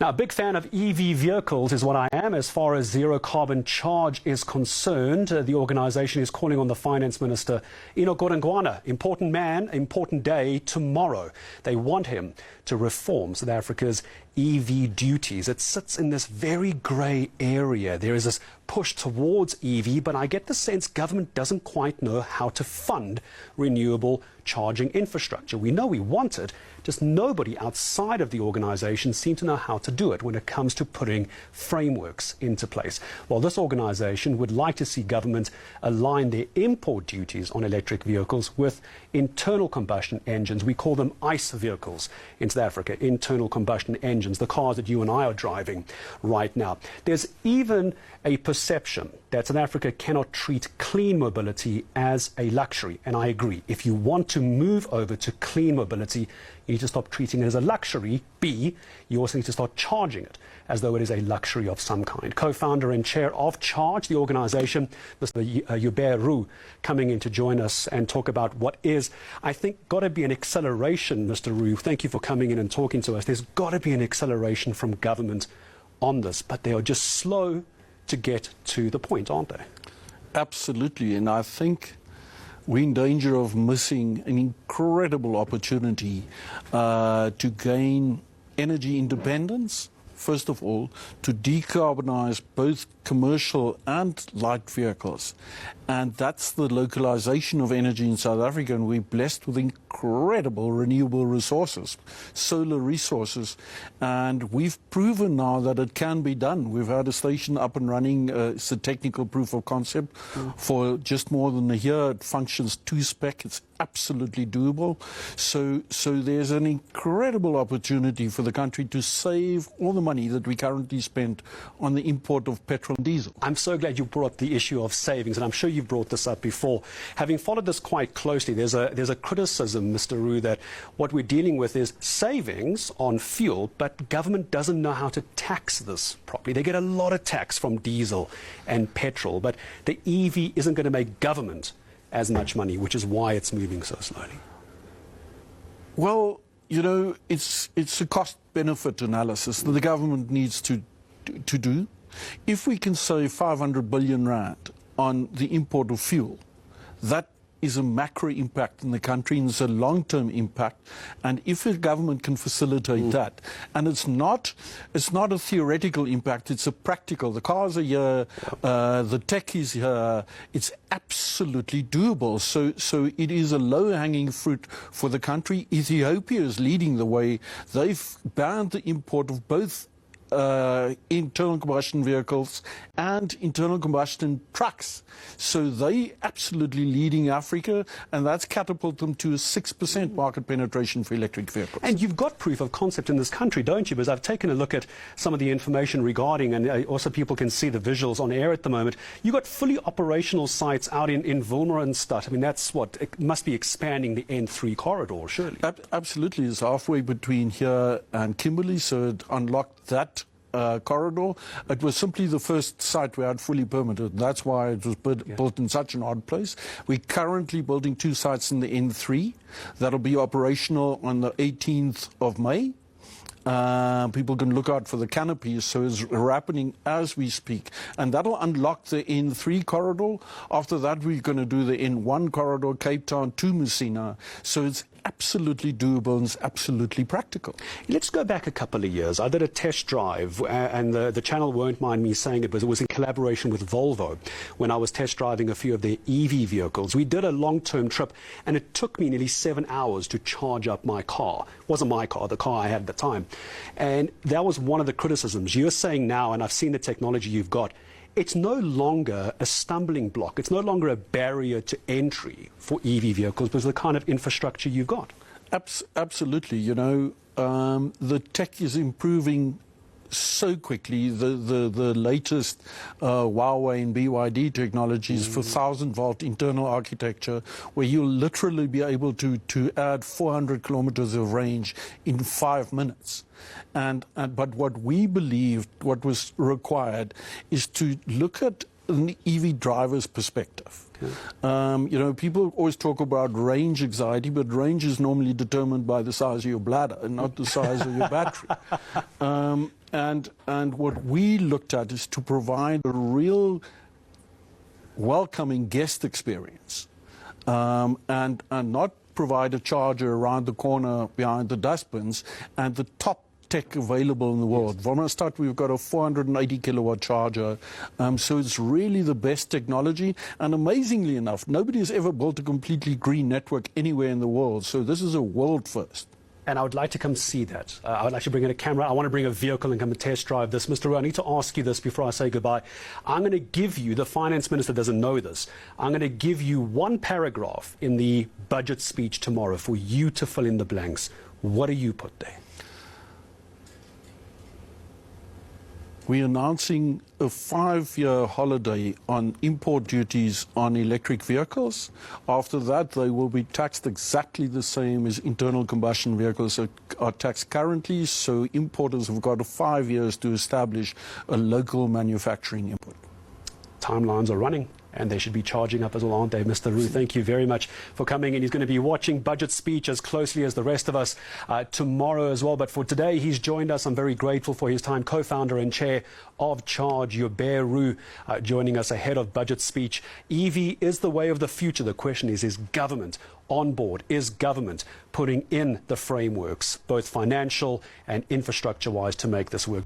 Now, a big fan of EV vehicles is what I am as far as zero carbon charge is concerned. The organisation is calling on the Finance Minister, Enoch Godongwana. Important man, important day tomorrow. They want him to reform South Africa's EV duties. It sits in this very grey area. There is this push towards EV, but I get the sense government doesn't quite know how to fund renewable charging infrastructure. We know we want it, just nobody outside of the organisation seems to know how to do it when it comes to putting frameworks into place. Well, this organisation would like to see government align their import duties on electric vehicles with internal combustion engines. We call them ICE vehicles in South Africa, internal combustion engines, the cars that you and I are driving right now. There's even a perception that South Africa cannot treat clean mobility as a luxury, and I agree. If you want to move over to clean mobility, you need to stop treating it as a luxury. B, you also need to start charging it as though it is a luxury of some kind. Co-founder and chair of Charge, the organisation, Mr. Joubert Roux, coming in to join us and talk about what is, I think, got to be an acceleration, Mr. Roux. Thank you for coming in and talking to us. There's got to be an acceleration from government on this, but they are just slow to get to the point, aren't they? Absolutely, and I think we're in danger of missing an incredible opportunity to gain energy independence, first of all, to decarbonise both commercial and light vehicles. And that's the localisation of energy in South Africa, and we're blessed with incredible renewable resources, solar resources, and we've proven now that it can be done. We've had a station up and running, it's a technical proof of concept for just more than a year. It functions to spec, it's absolutely doable. So there's an incredible opportunity for the country to save all the money that we currently spend on the import of petrol and diesel. I'm so glad you brought up the issue of savings, and I'm sure you've brought this up before. Having followed this quite closely, there's a criticism, Mr. Roux, that what we're dealing with is savings on fuel, but government doesn't know how to tax this properly. They get a lot of tax from diesel and petrol, but the EV isn't going to make government as much money, which is why it's moving so slowly. Well, you know, it's a cost-benefit analysis that the government needs to do. If we can save 500 billion rand on the import of fuel, that is a macro impact in the country, and it's a long-term impact. And if the government can facilitate that, and it's not a theoretical impact, it's a practical. The cars are here, the tech is here. It's absolutely doable. So it is a low-hanging fruit for the country. Ethiopia is leading the way. They've banned the import of both internal combustion vehicles and internal combustion trucks. So they absolutely leading Africa, and that's catapulted them to a 6% market penetration for electric vehicles. And you've got proof of concept in this country, don't you? Because I've taken a look at some of the information regarding, and also people can see the visuals on air at the moment. You've got fully operational sites out in Wilmer and Stad. I mean, that's what, it must be expanding the N3 corridor, surely. Absolutely. It's halfway between here and Kimberley, so it unlocked that corridor. It was simply the first site we had fully permitted. That's why it was built in such an odd place. We're currently building 2 sites in the N3 that'll be operational on the 18th of May. People can look out for the canopies, so it's happening as we speak. And that'll unlock the N3 corridor. After that, we're going to do the N1 corridor, Cape Town to Messina. So it's absolutely doable and it's absolutely practical. Let's go back a couple of years. I did a test drive, and the channel won't mind me saying it was in collaboration with Volvo when I was test driving a few of their EV vehicles. We did a long-term trip, and it took me nearly 7 hours to charge up my car. It wasn't my car, the car I had at the time. And that was one of the criticisms. You're saying now, and I've seen the technology you've got, it's no longer a stumbling block. It's no longer a barrier to entry for EV vehicles because of the kind of infrastructure you've got. Absolutely. You know, the tech is improving so quickly. The latest Huawei and BYD technologies for 1,000-volt internal architecture, where you'll literally be able to add 400 kilometers of range in 5 minutes. But what we believed, what was required, is to look at an EV driver's perspective. You know, people always talk about range anxiety, but range is normally determined by the size of your bladder and not the size of your battery. And what we looked at is to provide a real welcoming guest experience, and not provide a charger around the corner behind the dustbins and the top tech available in the world. From our start, we've got a 480 kilowatt charger, so it's really the best technology. And amazingly enough, nobody has ever built a completely green network anywhere in the world, so this is a world first. And I would like to come see that. I would like to bring in a camera. I want to bring a vehicle and come and test drive this. Mr. Roux, I need to ask you this before I say goodbye. I'm going to give you, the finance minister doesn't know this, I'm going to give you one paragraph in the budget speech tomorrow for you to fill in the blanks. What do you put there? We're announcing a 5-year holiday on import duties on electric vehicles. After that, they will be taxed exactly the same as internal combustion vehicles are taxed currently. So importers have got 5 years to establish a local manufacturing input. Timelines are running, and they should be charging up as well, aren't they? Mr. Roux, thank you very much for coming in. He's going to be watching budget speech as closely as the rest of us tomorrow as well. But for today, he's joined us. I'm very grateful for his time. Co-founder and chair of Charge, Joubert Roux, joining us ahead of budget speech. EV is the way of the future. The question is government on board? Is government putting in the frameworks, both financial and infrastructure-wise, to make this work?